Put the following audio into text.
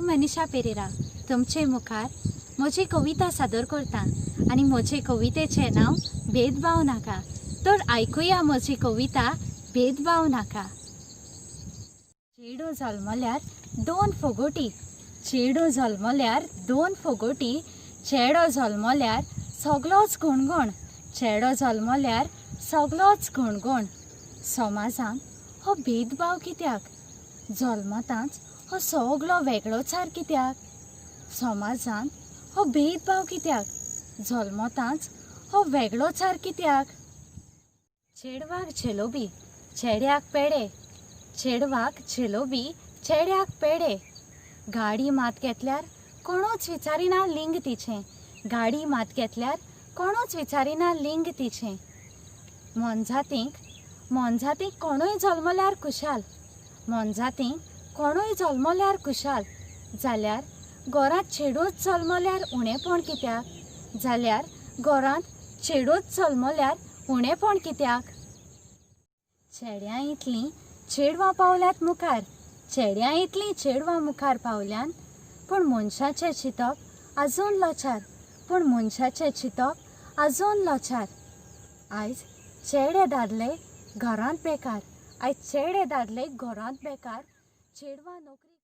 मनीषा पेरेरा तुमचे मुखार म्हजी कविता सादर करता आणि म्हजे कवितेचे नाव भेदभाव नाका। तर ऐकूया म्हजी कविता भेदभाव नाका। चेडू जल्मल्यार दोन फोगोटी, चेडू जल्मल्यार दोन फोगोटी, चेडो जल्मल्यार सगळोच गुणगुण, चेडो जल्मल्यार सगळोच गुणगुण। समाजान हो भेदभाव कित्याक? जल्मताच हो सगळो वेगळोचार कित्याक? समाजान हो भेदभाव कित्याक? जल्मताच हो वेगळोचार कित्याक? चेडवाक जेलोबी चेड्याक पेडे, चेडवाक जेलोबी चेड्याक पेडे। गाडी मात घेतल्यार कोणूच विचारिना लिंग तिचें, गाडी मात घेतल्यार कोणूच विचारिना लिंग तिचें। मोनजातींक कोणूय जल्मल्यार कुशाल, मोनजातींक कोणूय जल्मल्यार कुशाल। जाल्यार घरांत चेडूच जल्मल्यार उणेपण कित्याक? जाल्यार घरांत चेडूच जल्मल्यार उणेपण कित्याक? चेड्यां इतलीं चेडवां पावल्यात मुखार, चेड्यां इतलीं चेडवां मुखार पावल्यान, पूण मनशाचें चिंतप आजून लोचार, पूण मनशाचें चिंतप आजून लोचार। आयज चेडे दादले घरांत बेकार, आयज चेडे दादले घरांत बेकार, चेडवां नोकरी